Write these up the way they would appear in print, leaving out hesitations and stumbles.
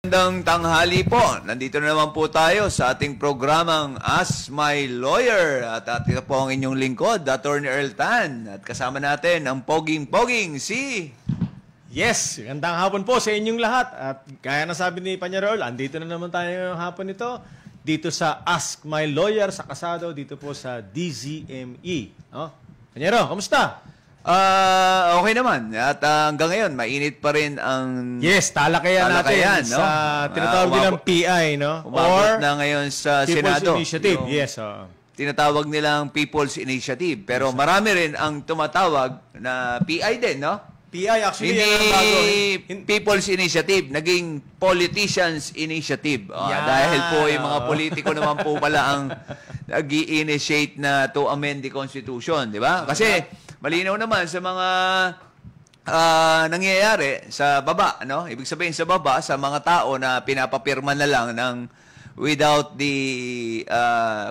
Magandang tanghali po. Nandito na naman po tayo sa ating programang Ask My Lawyer. At ito po ang inyong lingkod, Attorney Earl Tan. At kasama natin ang poging-poging si... Yes, magandang hapon po sa inyong lahat. At gaya na sabi ni Panyero Earl, andito na naman tayo ngayong hapon ito. Dito sa Ask My Lawyer sa Kasado, dito po sa DZME. Panyero, kamusta? Okay naman. At hanggang ngayon, mainit pa rin ang... Yes, talakayan natin no? sa tinatawag nilang PI, no? Umabot na ngayon sa Senado. People's Initiative, yes. Tinatawag nilang People's Initiative. Pero marami rin ang tumatawag na PI din, no? PI, actually, hindi People's Initiative, naging Politicians Initiative. Dahil po yung mga politiko naman po pala ang nag-i-initiate na to amend the Constitution, di ba? Kasi malinaw naman sa mga nangyayari sa baba, no? Ibig sabihin sa baba, sa mga tao na pinapapirma na lang ng without the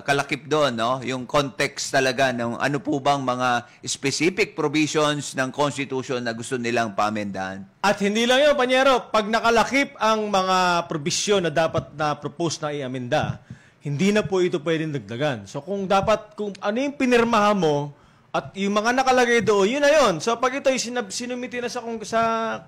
kalakip doon, no? Yung context talaga ng ano po bang mga specific provisions ng Constitution na gusto nilang paamendahan. At hindi lang yun, Panyero, pag nakalakip ang mga provision na dapat na propose na i-amenda, hindi na po ito pwedeng dagdagan. So kung ano yung pinirmahan mo, at yung mga nakalagay doon, yun na yun. So pag ito sinumiti na sa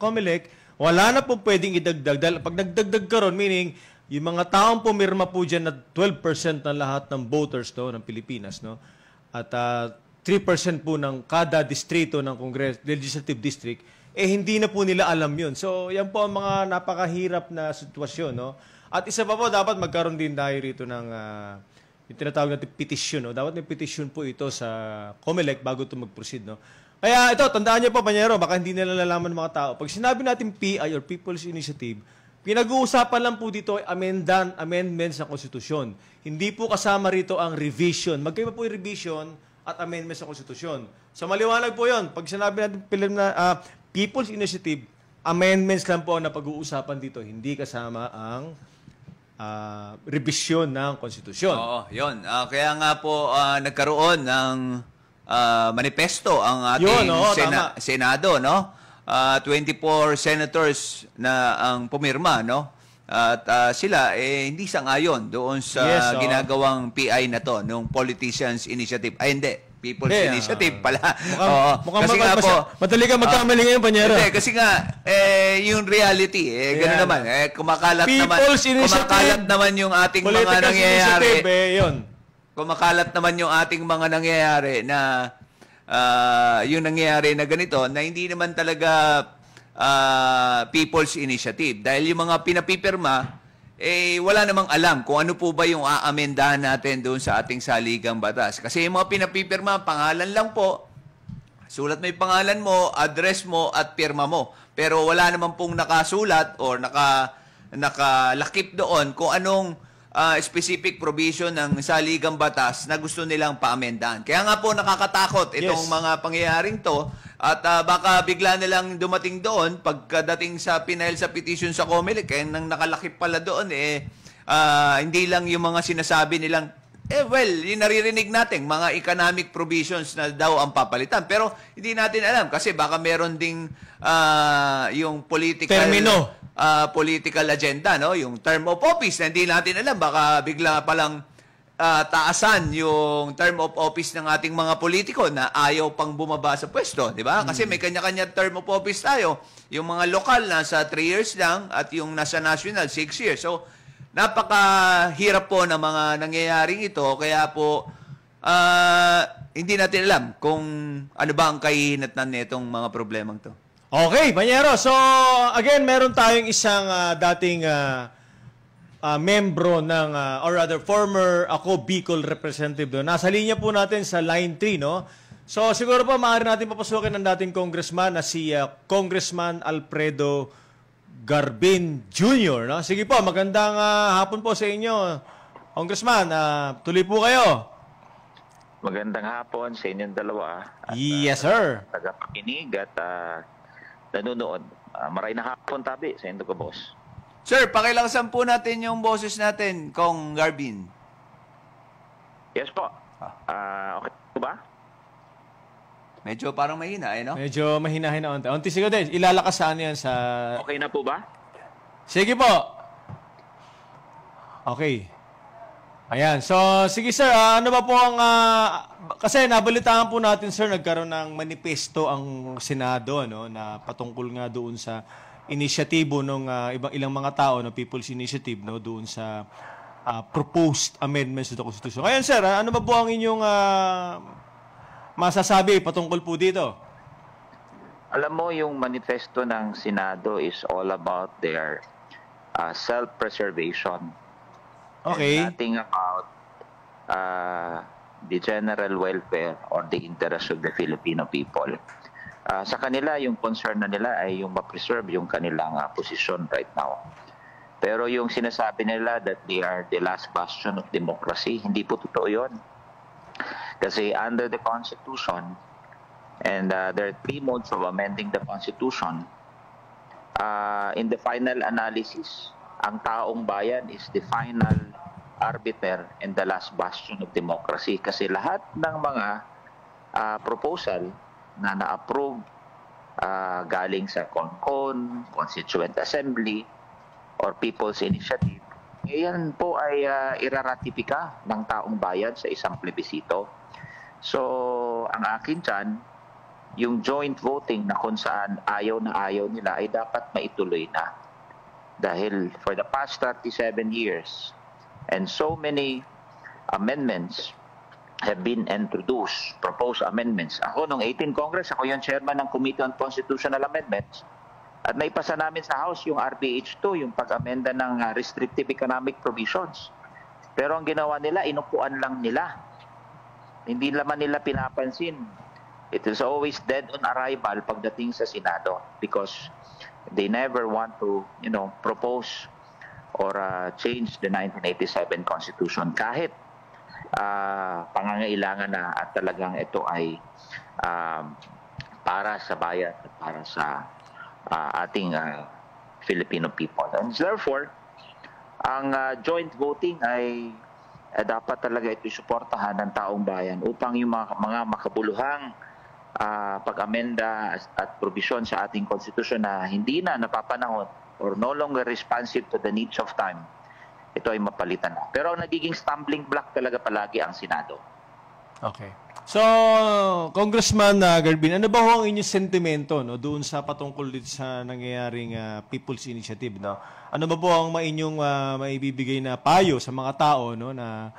COMELEC, wala na po pwedeng idagdag. Dahil pag nagdagdag ka ron, meaning yung mga taong pumirma po dyan na 12% ng lahat ng voters ng Pilipinas, no? At 3% po ng kada distrito ng Legislative District, hindi na po nila alam yun. So yan po ang mga napakahirap na sitwasyon, no? At isa pa po, dapat magkaroon din tayo rito ng... yung tinatawag natin petition, no? Dapat may petition po ito sa COMELEC bago ito mag-proceed, no? Kaya ito, tandaan niyo po, Panyero, baka hindi nila nalalaman ng mga tao. Pag sinabi natin PI or People's Initiative, pinag-uusapan lang po dito ay amendments sa konstitusyon. Hindi po kasama rito ang revision. Magkaiba po yung revision at amendments sa konstitusyon. So maliwanag po yun. Pag sinabi natin People's Initiative, amendments lang po ang napag-uusapan dito. Hindi kasama ang revision ng konstitusyon. Oo, yun. Kaya nga po nagkaroon ng manifesto ang ating Senado, no? 24 senators na ang pumirma, no? At sila hindi sang-ayon doon sa ginagawang PI na to, nung Politicians Initiative. Ay, hindi. People's Initiative pala. Kasi nga po, madali ka magkamali ngayon, Panyero. Hindi, kasi nga, yung reality, gano'n naman. Kumakalat naman yung ating mga nangyayari. Kumakalat naman yung ating mga nangyayari na yung nangyayari na ganito, na hindi naman talaga People's Initiative. Dahil yung mga pinapipirma, wala namang alam kung ano po ba yung aamendahan natin doon sa ating saligang batas. Kasi yung mga pinapipirma, pangalan lang po, sulat mo yung pangalan mo, address mo, at pirma mo. Pero wala naman pong nakasulat or nakalakip doon kung anong specific provision ng saligang batas na gusto nilang paamendahan. Kaya nga po nakakatakot itong mga pangyayaring to. At baka bigla nilang dumating doon pagkadating sa pinail sa petition sa COMELEC, kaya nang nakalakip pala doon, hindi lang yung mga sinasabi nilang, yung naririnig natin, mga economic provisions na daw ang papalitan. Pero hindi natin alam kasi baka meron ding yung political agenda, no? Yung term of office na hindi natin alam. Baka bigla palang taasan yung term of office ng ating mga politiko na ayaw pang bumaba sa pwesto, di ba? Kasi may kanya-kanya term of office tayo. Yung mga lokal nasa 3 years lang at yung nasa national 6 years. So, napakahirap po ng mga nangyayaring ito. Kaya po, hindi natin alam kung ano ba ang kahinatnan nitong mga problemang to. Okay, Panyero. So, again, meron tayong isang dating... membro ng, or rather, former Bicol representative doon. Nasa linya po natin sa line 3, no? So, siguro po, maaari natin papasukin ng dating congressman na si Congressman Alfredo Garbin Jr., no? Sige po, magandang hapon po sa inyo. Congressman, tuloy po kayo. Magandang hapon sa inyong dalawa. At, yes, sir. Tagapakinig at nanonood. Maray na hapon tabi sa inyo ko, boss. Sir, pakilangsan po natin yung boses natin, Kong Garbin. Yes po. Okay po ba? Medyo parang mahina, no? Medyo mahina-hina. Unti siguro din. Ilalakas saan yan sa... Okay na po ba? Sige po. Okay. Ayan. So, sige sir, ano ba po ang... kasi nabalitaan po natin sir, nagkaroon ng manifesto ang Senado no, na patungkol nga doon sa inisyatibo ng ilang mga tao, no, People's Initiative, no, doon sa proposed amendments to the Constitution. Ngayon sir, ano ba po ang inyong masasabi patungkol po dito? Alam mo, yung manifesto ng Senado is all about their self-preservation. Okay. And nothing about the general welfare or the interest of the Filipino people. Sa kanila, yung concern na nila ay yung ma-preserve yung kanilang posisyon right now. Pero yung sinasabi nila that they are the last bastion of democracy, hindi po totoo yun. Kasi under the Constitution, and there are 3 modes of amending the Constitution, in the final analysis, ang taong bayan is the final arbiter and the last bastion of democracy. Kasi lahat ng mga proposal na na-approve galing sa CONCON, Constituent Assembly, or People's Initiative, yan po ay iraratifika ng taong bayan sa isang plebisito. So, ang akin dyan, yung joint voting na kung saan ayaw na ayaw nila ay dapat maituloy na. Dahil for the past 37 years and so many amendments have been introduced, proposed amendments. Ako, nung 18 Congress, ako yung chairman ng Committee on Constitutional Amendments. At naipasa namin sa House yung RPH2, yung pag-amenda ng restrictive economic provisions. Pero ang ginawa nila, inupuan lang nila. Hindi naman nila pinapansin. It is always dead on arrival pagdating sa Senado because they never want to, propose or change the 1987 Constitution kahit pangangailangan na at talagang ito ay para sa bayan at para sa ating Filipino people. And therefore, ang joint voting ay dapat talaga ito suportahan ng taong bayan upang yung mga makabuluhang pag-amenda at provision sa ating konstitusyon na hindi na napapanahon or no longer responsive to the needs of time, ito ay mapalitan na. Pero ang nagiging stumbling block talaga palagi ang Senado. Okay. So, Congressman Garbin, ano ba ho ang inyong sentimento doon sa patungkol dito sa nangyayaring People's Initiative? No? Ano ba po ang inyong maibibigay na payo sa mga tao na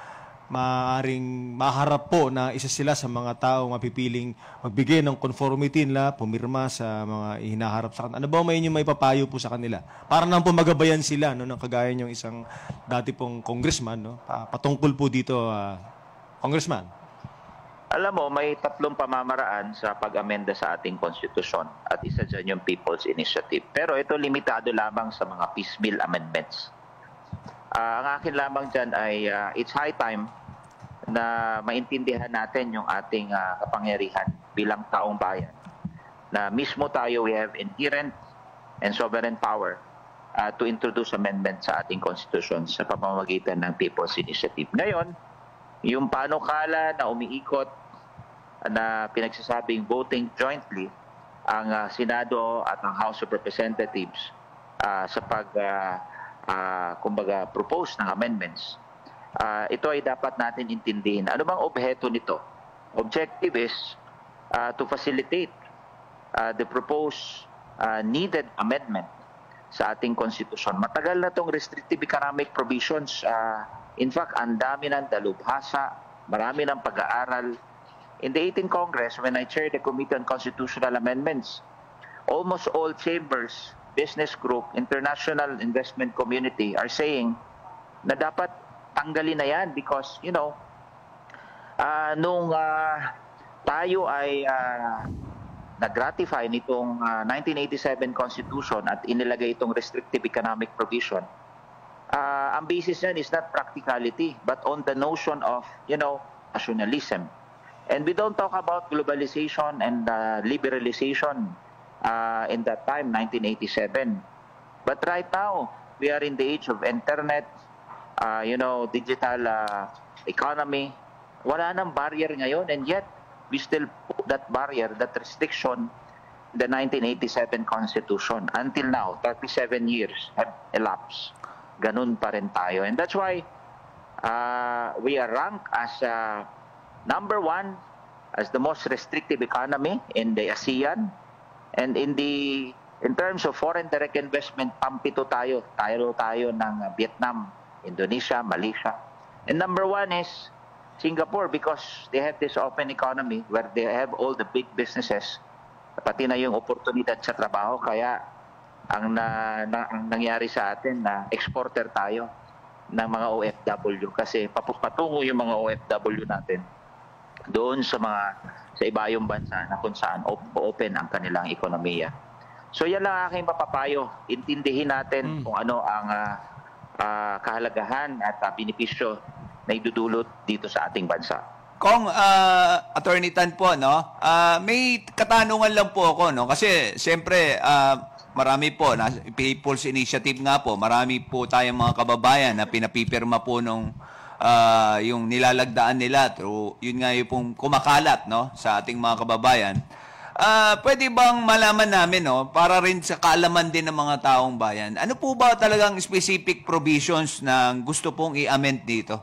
maaaring maharap po na isa sila sa mga tao mapipiling magbigay ng conformity nila, pumirma sa mga hinaharap sa kanila? Ano ba may inyong may papayo po sa kanila? Para nang po magabayan sila ng kagaya niyong isang dati pong congressman, patungkol po dito, Congressman. Alam mo, may 3 pamamaraan sa pag-amenda sa ating konstitusyon at isa dyan yung People's Initiative. Pero ito limitado lamang sa mga piecemeal amendments. Ang akin lamang dyan ay it's high time na maintindihan natin yung ating kapangyarihan bilang taong bayan. Na mismo tayo, we have inherent and sovereign power to introduce amendments sa ating konstitusyon sa pamamagitan ng People's Initiative. Ngayon, yung panukala na umiikot na pinagsasabing voting jointly ang Senado at ang House of Representatives sa kumbaga propose ng amendments, ito ay dapat natin intindihin. Ano bang objeto nito? Objective is to facilitate the proposed needed amendment sa ating konstitusyon. Matagal na itong restrictive economic provisions. In fact, ang dami ng dalubhasa, marami ng pag-aaral. In the 18th Congress, when I chaired the Committee on Constitutional Amendments, almost all chambers, business group, international investment community are saying na dapat tanggalin na yan because, nung tayo ay nag-ratify nitong 1987 Constitution at inilagay itong restrictive economic provision, ang basis niyan is not practicality but on the notion of, nationalism. And we don't talk about globalization and liberalization in that time, 1987. But right now, we are in the age of internet, digital economy. Wala nang barrier ngayon, and yet we still put that barrier, that restriction, the 1987 Constitution. Until now, 37 years have elapsed. ganun pa rin tayo. And that's why we are ranked as number 1 as the most restrictive economy in the ASEAN. And in terms of foreign direct investment, pampito tayo. Tayo ng Vietnam, Indonesia, Malaysia. And number 1 is Singapore because they have this open economy where they have all the big businesses, pati na yung oportunidad sa trabaho. Kaya ang nangyari sa atin na exporter tayo ng mga OFW kasi patungo yung mga OFW natin doon sa ibayong bansa na kung saan open ang kanilang ekonomiya. So yan lang aking papapayo. Intindihin natin kung ano ang kahalagahan at benepisyo na idudulot dito sa ating bansa. Kung Attorney Tan po, no? May katanungan lang po ako, no? Kasi siyempre marami po na People's Initiative nga po. Marami po tayong mga kababayan na pinapipirma po nung yung nilalagdaan nila through yun nga yung pong kumakalat, no, sa ating mga kababayan. Pwede bang malaman namin, no, para rin sa kaalaman din ng mga taong bayan, ano po ba talagang specific provisions na gusto pong i-amend dito?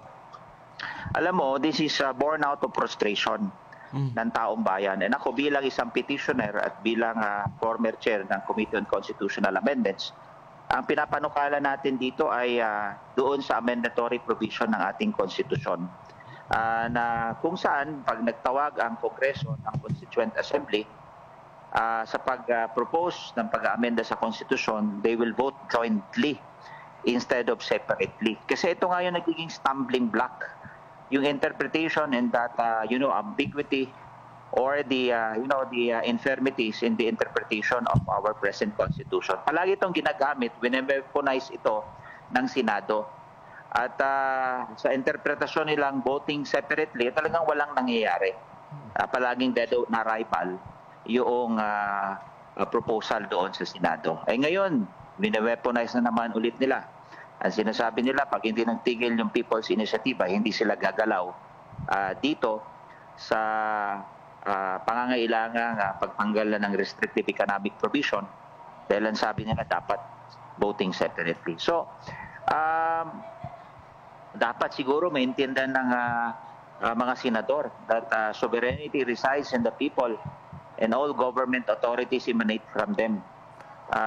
Alam mo, this is born out of frustration ng taong bayan. And ako bilang isang petitioner at bilang former chair ng Committee on Constitutional Amendments, ang pinapanukala natin dito ay doon sa amendatory provision ng ating konstitusyon. Na kung saan pag nagtawag ang Kongreso ng Constituent Assembly sa pag-propose ng pag-amenda sa konstitusyon, they will vote jointly instead of separately. Kasi ito nga yung nagiging stumbling block, yung interpretation and that ambiguity or the infirmities in the interpretation of our present constitution. Palagi itong ginagamit, whenever-ponize ito ng Senado. At sa interpretasyon nilang voting separately, talagang walang nangyayari. Palaging dead on arrival yung proposal doon sa Senado. Ay ngayon, wine-weaponize na naman ulit nila. Ang sinasabi nila, pag hindi nagtigil yung People's Initiative, hindi sila gagalaw dito sa pangangailangang pagtanggal ng restrictive economic provision dahil ang sabi nila dapat voting separately. So, dapat siguro maintindihan ng mga senador that sovereignty resides in the people and all government authorities emanate from them.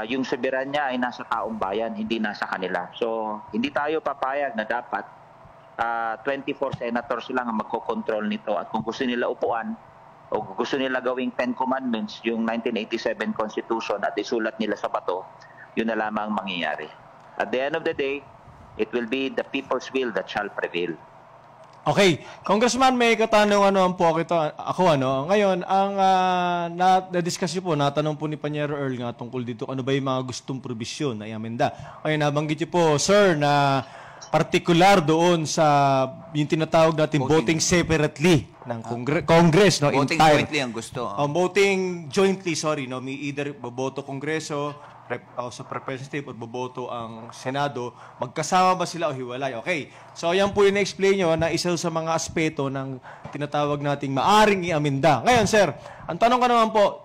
Yung soberanya ay nasa taong bayan, hindi nasa kanila. So, hindi tayo papayag na dapat 24 senators lang ang magkocontrol nito at kung gusto nila upuan o gusto nila gawing 10 Commandments, yung 1987 Constitution at isulat nila sa bato, yun na lamang mangyayari. At the end of the day, it will be the people's will that shall prevail. Okay. Congressman, may katanungan naman po ako. Ngayon, ang na-discuss po, natanong po ni Panyero Earl nga tungkol dito, ano ba yung mga gustong probisyon na i-amenda. Ngayon, nabanggit niyo po, sir, na particular doon sa yung tinatawag natin voting separately ng Congress, no? Voting jointly ang gusto. Voting jointly, no? May either boboto Kongreso, House of Representatives, o boboto ang Senado, magkasama ba sila o hiwalay? Okay. So, yan po yung na-explain nyo na isa sa mga aspeto ng tinatawag nating maaring i-amenda. Ngayon, sir, ang tanong ko naman po,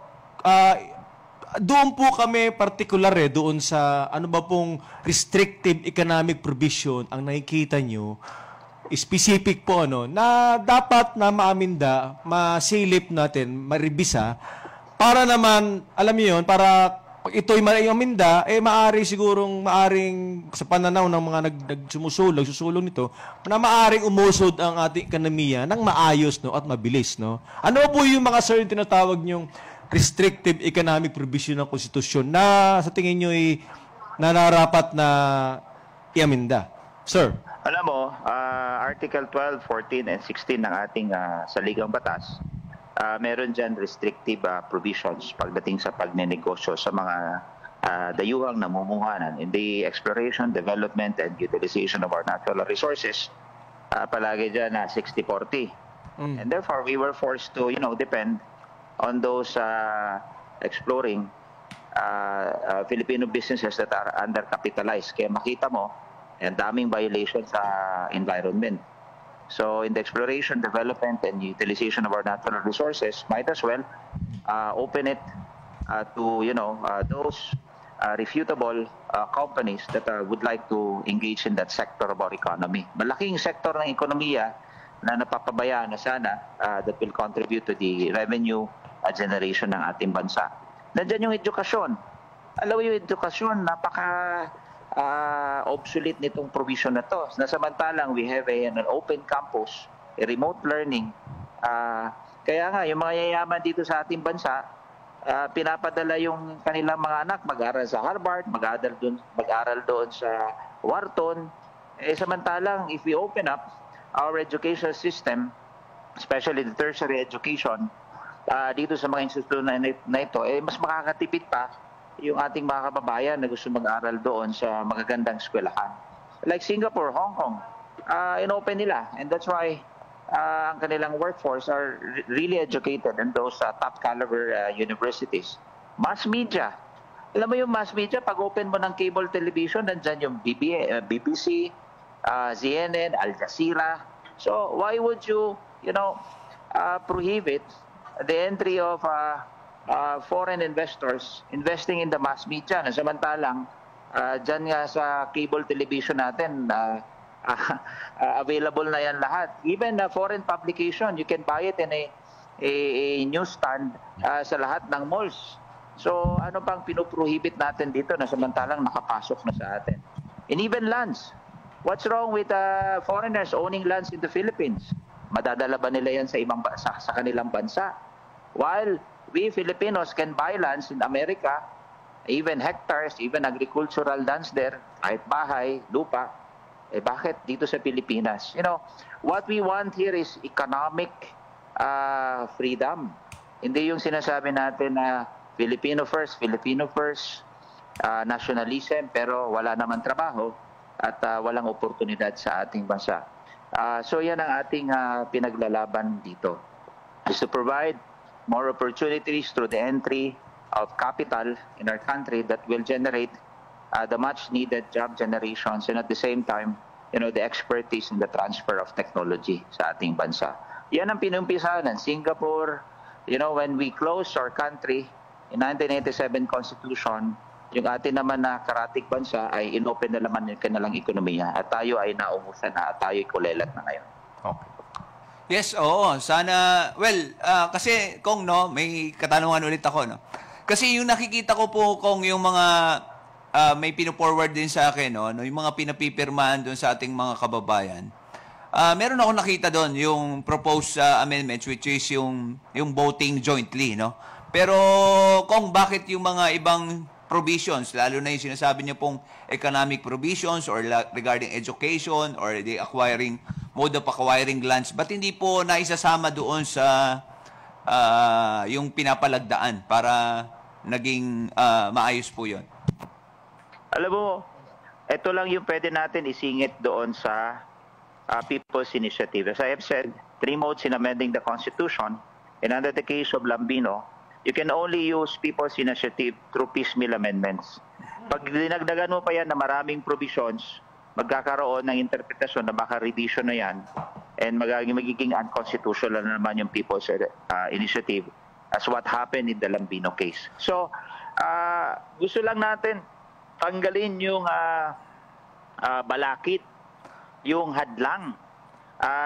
doon po kami particular doon sa ano ba pong restrictive economic provision ang nakikita nyo, specific po na dapat na maaminda, masilip natin, maribisa, para naman, alam niyo yun, para pag ito'y maaminda, maaring sa pananaw ng mga nagsusulong nito, na maaring umusod ang ating ekonomiya ng maayos at mabilis. Ano po yung mga sir yung tinatawag nyong restrictive economic provision ng konstitusyon na sa tingin nyo nararapat na iaminda? Sir? Alam mo, Article 12, 14, and 16 ng ating saligang batas, meron dyan restrictive provisions pagdating sa pagnenegosyo sa mga dayuhang namumuhanan in the exploration, development, and utilization of our natural resources. Palagi dyan 60-40. And therefore, we were forced to, depend on those exploring Filipino businesses that are undercapitalized. Kaya makita mo, ang daming violations sa environment. So in the exploration, development, and utilization of our natural resources, might as well open it to those reputable companies that would like to engage in that sector of our economy. Malaking sektor ng ekonomiya na napapabayaan na sana that will contribute to the revenue generation ng ating bansa. Nandiyan yung edukasyon. Alam mo yung edukasyon, obsolete nitong provision na to. Nasamantalang we have an open campus, a remote learning. Kaya nga, yung mga yayaman dito sa ating bansa, pinapadala yung kanilang mga anak mag-aral sa Harvard, mag-aral doon sa Wharton. Samantalang, if we open up our education system, especially the tertiary education, dito sa mga institusyon na ito, mas makakatipid pa yung ating mga kababayan na gusto mag-aral doon sa magagandang eskwelahan. Like Singapore, Hong Kong, inopen nila. And that's why ang kanilang workforce are really educated in those top caliber universities. Mass media. Alam mo yung mass media, pag open mo ng cable television, nandyan yung BBC, CNN, Al Jazeera. So why would you prohibit the entry of foreign investors investing in the mass media? Samantalang, dyan nga sa cable television natin, available na yan lahat. Even foreign publication, you can buy it in a newsstand sa lahat ng malls. So ano pang pinuprohibit natin dito na samantalang nakapasok na sa atin? And even lands. What's wrong with foreigners owning lands in the Philippines? Madadala ba nila yan sa ibang sa kanilang bansa? While we Filipinos can buy lands in America, even hectares, even agricultural lands there, kahit bahay, lupa, bakit dito sa Pilipinas? What we want here is economic freedom. Hindi yung sinasabi natin na Filipino first, nationalism, pero wala naman trabaho at walang oportunidad sa ating bansa. So yan ang ating pinaglalaban dito. Is to provide more opportunities through the entry of capital in our country that will generate the much needed job generations and at the same time, the expertise in the transfer of technology sa ating bansa. Yan ang pinumpisa ng Singapore. When we closed our country in 1987 Constitution, yung atin naman na karatig bansa ay inopen na naman yung kanilang ekonomiya at tayo ay naumusan na at tayo ay kulelat na ngayon. Okay. Yes, oo. Sana, kasi kung may katanungan ulit ako, Kasi yung nakikita ko po kung yung mga may pino-forward din sa akin, yung mga pinapipirmahan doon sa ating mga kababayan. Meron ako nakita doon yung proposed amendments which is yung voting jointly, Pero kung bakit yung mga ibang provisions, lalo na yung sinasabi niyo pong economic provisions or regarding education or the mode of acquiring lands, ba't hindi po naisasama doon sa yung pinapalagdaan para naging maayos po yun? Alam mo, ito lang yung pwede natin isingit doon sa People's Initiative. As I have said, 3 modes in amending the Constitution, and under the case of Lambino, you can only use People's Initiative through piecemeal amendments. Pag dinagdagan mo pa yan na maraming provisions, magkakaroon ng interpretasyon na baka revision na yan and magiging unconstitutional na naman yung People's Initiative as what happened in the Lambino case. So, gusto lang natin tanggalin yung balakid, yung hadlang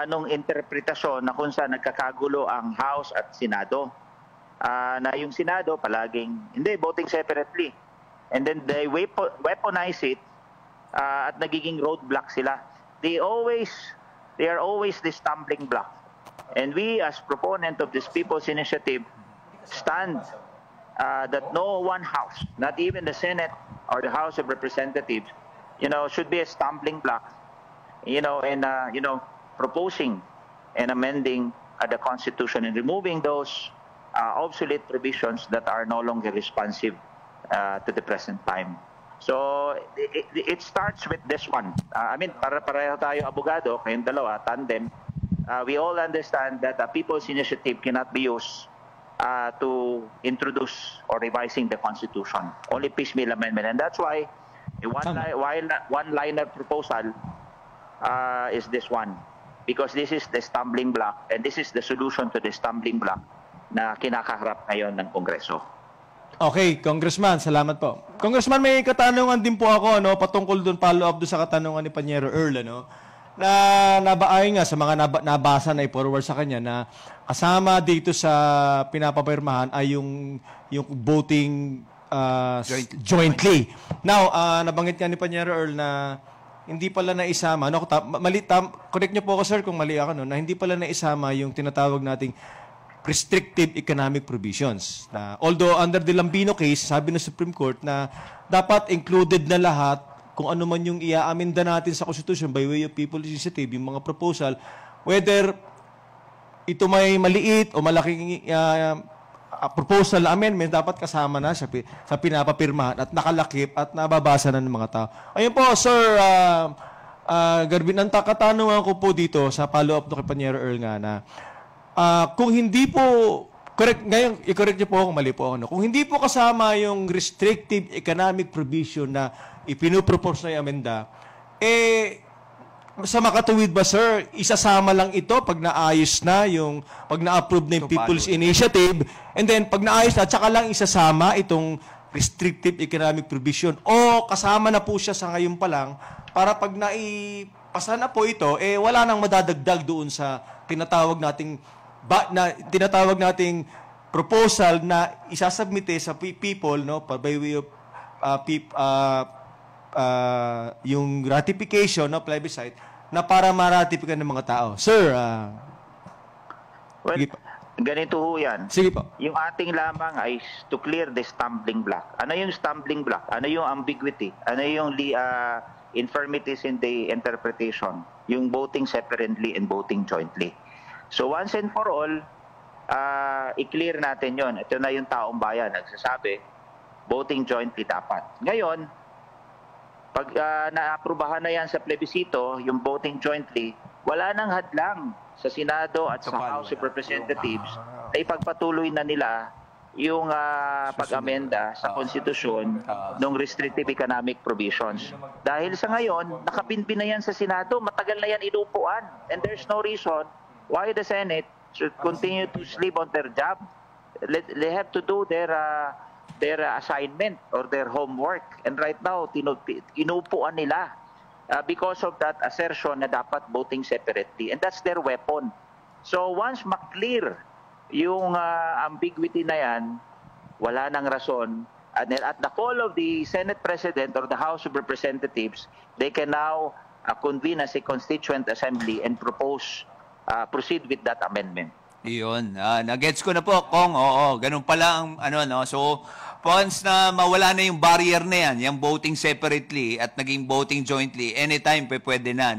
nung interpretasyon na kung saan nagkakagulo ang House at Senado. Na yung Senado palaging, hindi, voting separately. And then they weaponize it at nagiging roadblock sila. They are always the stumbling block. And we as proponent of this People's Initiative stand that no one house, not even the Senate or the House of Representatives, should be a stumbling block, in proposing and amending the Constitution and removing those obsolete provisions that are no longer responsive to the present time. So it starts with this one. Pareho tayo abogado, kayong dalawa, tandem. We all understand that a People's Initiative cannot be used to introduce or revising the Constitution. Only piecemeal amendment. And that's why a one-liner proposal is this one. Because this is the stumbling block and this is the solution to the stumbling block na kinakaharap ngayon ng Kongreso. Okay, Congressman, salamat po. Congressman, may katanungan din po ako, patungkol doon, follow-up doon sa katanungan ni Panyero Earl, na nabaayon nga sa mga nabasa na i-forward sa kanya na kasama dito sa pinapapirmahan ay yung voting jointly. Now, nabanggit nga ni Panyero Earl na hindi pala naisama, correct niyo po ako, sir, kung mali ako, na hindi pala naisama yung tinatawag nating restrictive economic provisions. Na, although under the Lambino case, sabi ng Supreme Court na dapat included na lahat kung ano man yung i-aaminda natin sa Constitution by way of People's Initiative, yung mga proposal, whether ito may maliit o malaking proposal amendment, dapat kasama na sa pinapapirmahan at nakalakip at nababasa na ng mga tao. Ayun po, Sir Garbin, ang katanungan ko po dito sa follow-up no kay Panyero Earl nga na kung hindi po, ngayon, i-correct niyo po kung mali po ako. Kung hindi po kasama yung restrictive economic provision na ipinupropose na amenda, sa makatuwid ba, sir, isasama lang ito pag naayos na pag na-approve na yung People's Initiative, and then pag naayos na, tsaka lang isasama itong restrictive economic provision, o kasama na po siya sa ngayon pa lang, para pag naipasa na po ito, wala nang madadagdag doon sa tinatawag nating proposal na isasubmite sa people by way of yung ratification plebiscite na para maratifikan ng mga tao. Sir, well, ganito ho yan. Sige po. Yung ating lamang ay to clear the stumbling block. Ano yung stumbling block? Ano yung ambiguity? Ano yung infirmities in the interpretation? Yung voting separately and voting jointly. So once and for all, i-clear natin yon. Ito na yung taong bayan nagsasabi, voting jointly dapat. Ngayon, pag naaprubahan na yan sa plebisito, yung voting jointly, wala nang hadlang sa Senado at sa House of Representatives na ipagpatuloy na nila yung pag-amenda sa konstitusyon ng restrictive economic provisions. Dahil sa ngayon, nakapinpin na yan sa Senado, matagal na yan inupuan. And there's no reason why the Senate should continue to sleep on their job. They have to do their assignment or their homework. And right now, inuupuan nila because of that assertion na dapat voting separately. And that's their weapon. So once maklear yung ambiguity na yan, wala nang rason. And then at the call of the Senate President or the House of Representatives, they can now convene as a constituent assembly and proceed with that amendment. Iyon. Nagets ko na po, Kong. Oo, ganun pala ang So, once na mawala na yung barrier na yan, yung voting separately at naging voting jointly, anytime pwede na,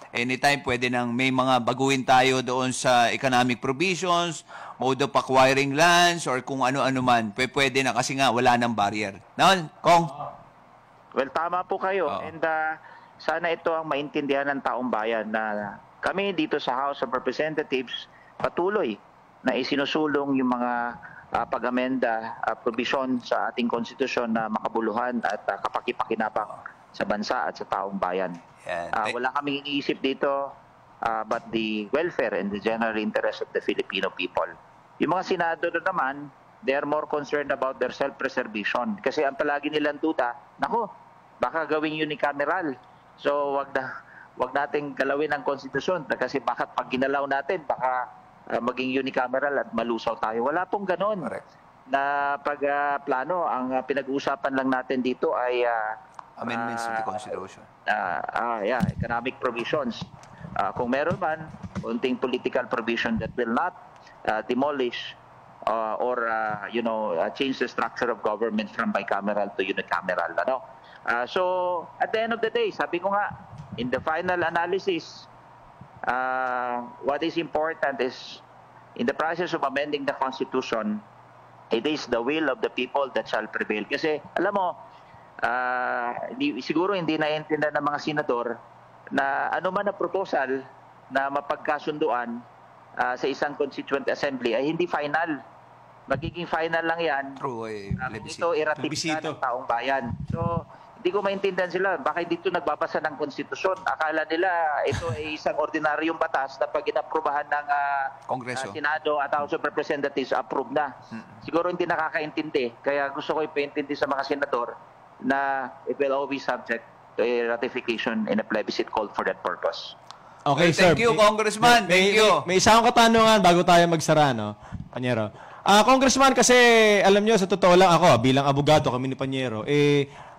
Anytime pwede nang may mga baguhin tayo doon sa economic provisions, mode of acquiring lands, or kung ano-ano man, pwede na kasi nga wala nang barrier. Kong? Well, tama po kayo. And sana ito ang maintindihan ng taong bayan na kami dito sa House of Representatives patuloy na isinusulong yung mga pag-amenda provision sa ating konstitusyon na makabuluhan at kapakipakinabang sa bansa at sa taong bayan. Wala kaming iniisip dito but the welfare and the general interest of the Filipino people. Yung mga senador naman, they are more concerned about their self-preservation kasi ang palagi nilang duda, baka gawing unicameral. So wag nating galawin ang konstitusyon kasi baka pag ginalaw natin, baka maging unicameral at malusaw tayo. Wala pong ganon. Correct. Na plano, ang pinag-uusapan lang natin dito ay amendments to the Constitution. Economic provisions. Kung meron man, unting political provision that will not demolish or change the structure of government from bicameral to unicameral. So, at the end of the day, sabi ko nga, in the final analysis, what is important is, in the process of amending the Constitution, it is the will of the people that shall prevail. Kasi, alam mo, siguro hindi naiintindihan ng mga senador na ano man na proposal na mapagkasunduan sa isang constituent assembly ay hindi final. Magiging final lang yan. True, ito i-ratify ng taong bayan. So, Hindi ko maintindihan sila. Bakit dito nagbabasa ng konstitusyon? Akala nila ito ay isang ordinaryong batas na pag inaprubahan ng Kongreso, Senado at House of Representatives, approve na. Siguro hindi nakakaintindi. Kaya gusto ko ipaintindi sa mga senador na it will always subject to a ratification in a plebiscite called for that purpose. Okay, sir. Thank you, Congressman. Thank you. May isang katanungan bago tayo magsara, no? Panyero. Congressman, kasi alam nyo, sa totoo lang ako, bilang abogado kami ni Panyero,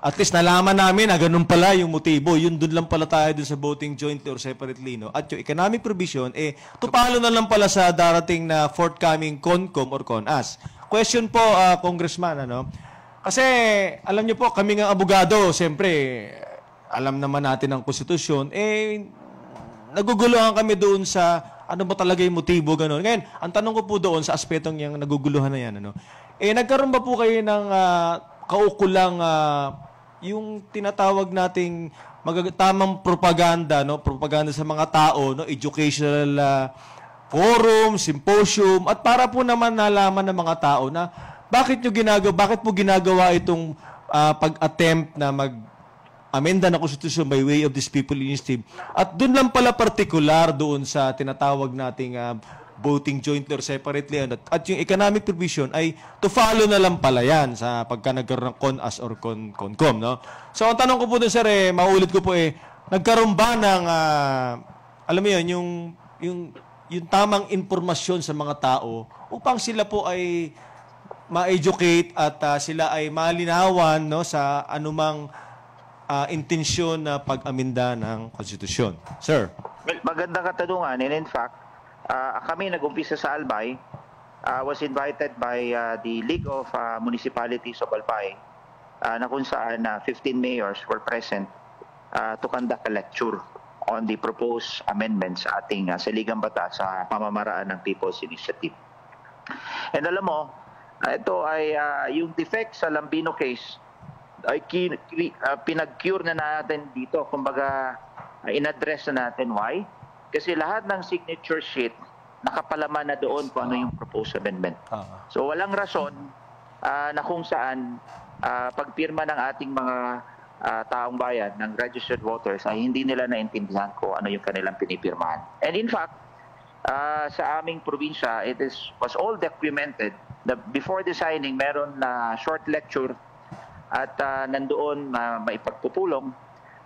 at least nalaman namin na ganun pala yung motibo. Yun dun lang pala tayo dun sa voting jointly or separately, no? At yung economic provision, tupalo na lang pala sa darating na forthcoming CONCOM or CONAS. Question po, Congressman, ano? Kasi, alam nyo po, kami nga abogado, siyempre, alam naman natin ang konstitusyon, naguguluhan kami doon sa ano ba talaga yung motibo, gano'n. Ngayon, ang tanong ko po doon sa aspetong yung naguguluhan na yan, ano, nagkaroon ba po kayo ng kaukulang yung tinatawag nating tamang propaganda, no? Propaganda sa mga tao, no? Educational forum, symposium, at para po naman nalaman ng mga tao na bakit po ginagawa itong pag-attempt na amenda na konstitusyon by way of this people initiative. At doon lang pala particular doon sa tinatawag nating voting jointly or separately. At yung economic provision ay to follow na lang pala yan sa pagka nagkaroon ng CONAS or CONCOM. No? So ang tanong ko po doon, sir, maulit ko po, nagkaroon ba ng, alam mo yun, yung tamang informasyon sa mga tao upang sila po ay ma-educate at sila ay malinawan, no, sa anumang intensyon na pag-aminda ng konstitusyon. Sir. Well, magandang katanungan. And in fact, kami nag-umpisa sa Albay, was invited by the League of Municipalities of Albay, na kung saan 15 mayors were present to conduct a lecture on the proposed amendments sa ating saligang batas sa pamamaraan ng People's Initiative. And alam mo, ito ay yung defect sa Lambino case ay pinag-cure na natin dito. Kumbaga, in-address na natin. Why? Kasi lahat ng signature sheet nakapalaman na doon kung ano yung proposed amendment. So, walang rason na kung saan pagpirma ng ating mga taong bayan, ng registered voters, ay hindi nila naintindihan kung ano yung kanilang pinipirmahan. And in fact, sa aming probinsya, was all documented. Before the signing, meron na short lecture at nandoon maipagpupulong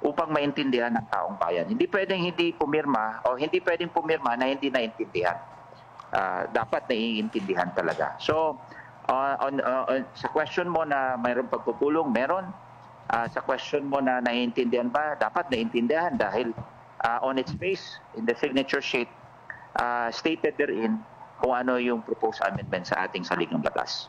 upang maintindihan ng taong bayan. Hindi pwedeng hindi pumirma o hindi pwedeng pumirma na hindi naintindihan. Dapat naiintindihan talaga. So, sa question mo na mayroong pagpupulong, meron. Sa question mo na naiintindihan ba, dapat naiintindihan dahil on its face, in the signature sheet, stated therein kung ano yung proposed amendment sa ating saligang batas.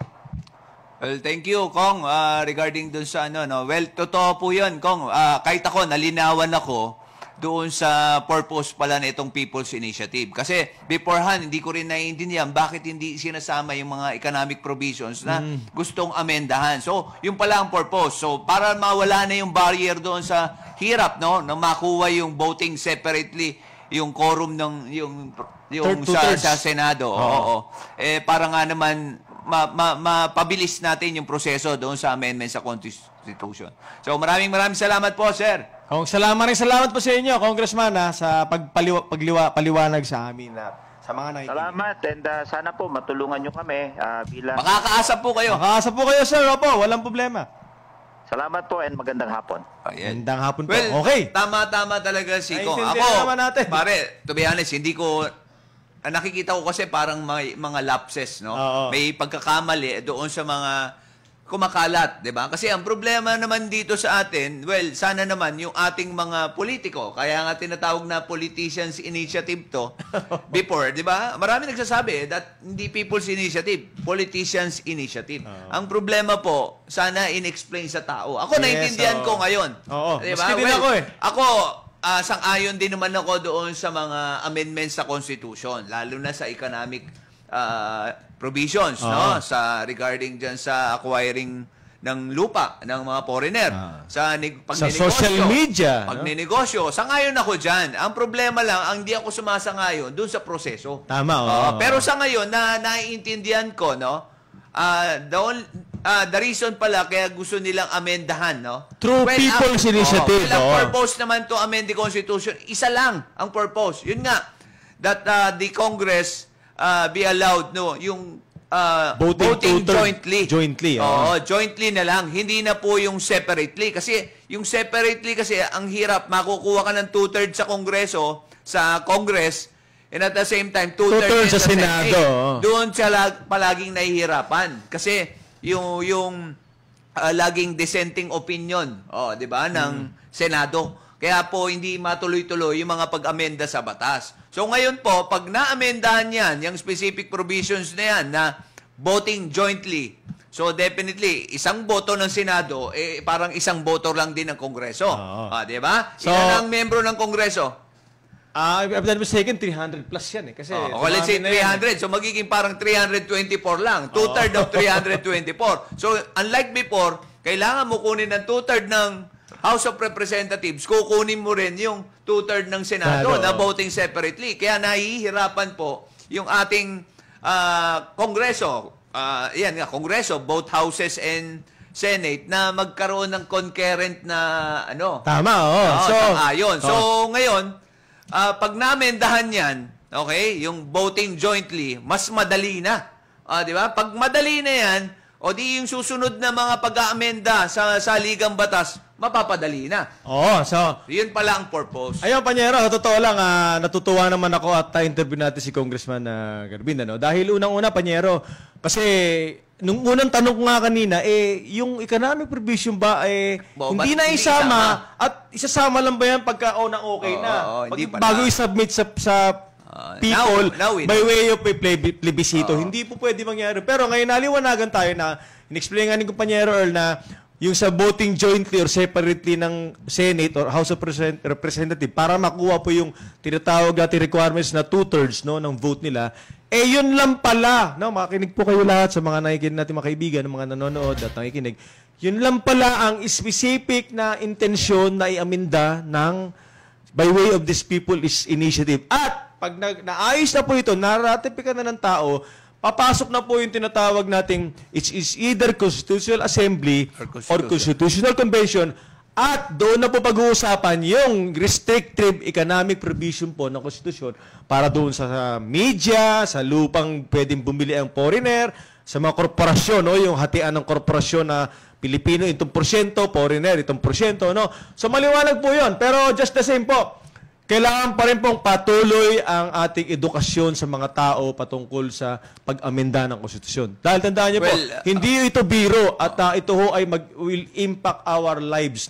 Well, thank you, Kong, regarding dun sa ano, no. Well, totoo po 'yun, Kong. Kahit ako nalinawan ako doon sa purpose pala na itong People's Initiative. Kasi beforehand, hindi ko rin naiintindihan bakit hindi sinasama yung mga economic provisions na gustong amendahan. So, yung pala ang purpose. So, para mawala na yung barrier doon sa hirap, no, na makuha yung voting separately, yung quorum ng yung sa Senado. Oo. Para nga naman mapabilis natin yung proseso doon sa amendment sa Constitution. So maraming salamat po, sir. Salamat po sa inyo, Congressman, sa paliwanag sa amin sa mga nakikinig. Salamat, and sana po matulungan nyo kami bilang... Makakaasa po kayo. Makakaasa po kayo, sir. Opo, walang problema. Salamat po and magandang hapon. Magandang hapon po. Well, okay. Tama talaga si Kong. Ako, pare, to be honest, hindi ko... nakikita ko kasi parang may mga lapses, no? May pagkakamali doon sa mga kumakalat, 'di ba? Kasi ang problema naman dito sa atin, well, sana naman yung ating mga politiko, kaya nga tinatawag na politicians initiative to before, 'di ba? Marami nagsasabi that hindi people's initiative, politicians initiative. Ang problema po, sana in-explain sa tao. Ako naiintindihan ko ngayon. Di ba? Well, ako sang-ayon din naman ako doon sa mga amendments sa Constitution, lalo na sa economic provisions, no? Sa regarding dyan sa acquiring ng lupa ng mga foreigner, sa social media, pagninegosyo. Sang-ayon ako dyan. Ang problema lang, ang di ako sumasangayon doon sa proseso. Tama, pero sa ngayon, na naiintindihan ko, no? the reason pala kaya gusto nilang amendahan, no? Through people's initiative. Ang purpose naman to amend the Constitution, isa lang ang purpose. Yun nga, that the Congress be allowed, no, yung voting jointly. Jointly, Oo, jointly na lang. Hindi na po yung separately. Kasi yung separately kasi ang hirap, makukuha ka ng 2/3 sa Kongreso, sa Congress, and at the same time, 2/3 sa Senado. Doon siya palaging nahihirapan. Kasi yung laging dissenting opinion, di ba, ng Senado. Kaya po hindi matuloy-tuloy yung mga pag-amenda sa batas. So ngayon po, pag na-amendahan yan, yung specific provisions na yan na voting jointly, so definitely, isang boto ng Senado, parang isang boto lang din ng Kongreso. Di ba? So, ilan ang membro ng Kongreso? If I'm not mistaken, 300 plus yan eh. Kasi let's say 300. So magiging parang 324 lang. 2/3 of 324. So unlike before, kailangan mo kunin ng 2/3 ng House of Representatives, kukunin mo rin yung 2/3 ng Senado na voting separately. Kaya nahihirapan po yung ating Kongreso. Yan nga, Kongreso, both Houses and Senate, na magkaroon ng concurrent na Tama, ayon. So ngayon, pag namendahan yan, okay, yung voting jointly, mas madali na. Di ba? Pag madali na yan, o di yung susunod na mga pag-aamenda sa Ligang Batas, mapapadali na. Yun pala ang purpose. Ayun, Panyero, sa totoo lang, natutuwa naman ako at interview natin si Congressman Garbin. Dahil unang-una, Panyero, kasi nung unang tanong ko nga kanina, yung economic provision ba, hindi na isama, at isasama lang ba yan pagka okay na? Bago i-submit sa people now by way of plebiscito. Hindi po pwede mangyari. Pero ngayon, naliwanagan tayo na, in-explain nga ni Kumpanyero Earl na yung sa voting jointly or separately ng Senate or House of Representatives para makuha po yung tinatawag natin requirements na 2/3 ng vote nila, yun lang pala. Makinig po kayo lahat sa mga nakikinig natin mga kaibigan, mga nanonood at nakikinig. Yun lang pala ang specific na intensyon na iaminda ng by way of this people's initiative. At pag naayos na po ito, naratifikan na ng tao, papasok na po yung tinatawag nating it is either Constitutional Assembly or Constitutional Convention, at doon na po pag-uusapan yung restrictive economic provision po ng Konstitusyon para doon sa media, sa lupang pwedeng bumili ang foreigner, sa mga korporasyon, yung hatian ng korporasyon na Pilipino itong porsyento, foreigner itong porsyento. So maliwanag po yun. Pero just the same po, kailangan pa rin pong patuloy ang ating edukasyon sa mga tao patungkol sa pag-amenda ng Konstitusyon. Dahil tandaan niyo po, hindi ito biro at ito ho ay will impact our lives,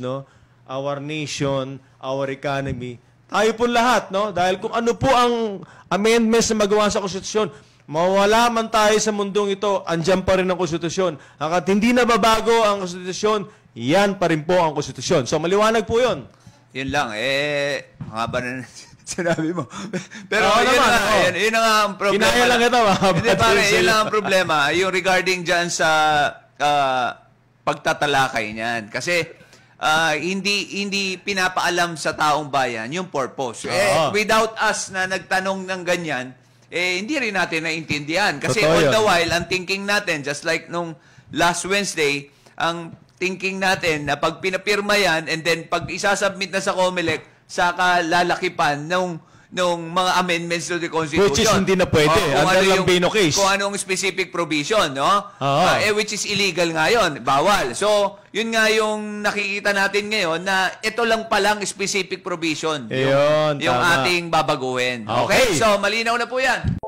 our nation, our economy. Tayo po lahat, dahil kung ano po ang amendments na magawa sa Konstitusyon, mawala man tayo sa mundong ito, andyan pa rin ang Konstitusyon. At hindi nababago ang Konstitusyon, yan pa rin po ang Konstitusyon. So maliwanag po yun. Yun lang. Haba na sinabi mo. Pero yun nga ang problema. Kinaya lang ito. Hindi pare, yun lang ang problema. Yung regarding dyan sa pagtatalakay niyan. Kasi hindi pinapaalam sa taong bayan yung purpose. Without us na nagtanong ng ganyan, hindi rin natin naintindihan. Kasi all the while, ang thinking natin, just like nung last Wednesday, ang thinking natin na pag pinapirma yan and then pag isasubmit na sa COMELEC, saka lalakipan nung mga amendments to the Constitution. Which is hindi na pwede. Kung anong specific provision, which is illegal nga yun. Bawal. So, yun nga yung nakikita natin ngayon na ito lang palang specific provision yung ating babaguhin. Okay? So, malinaw na po yan.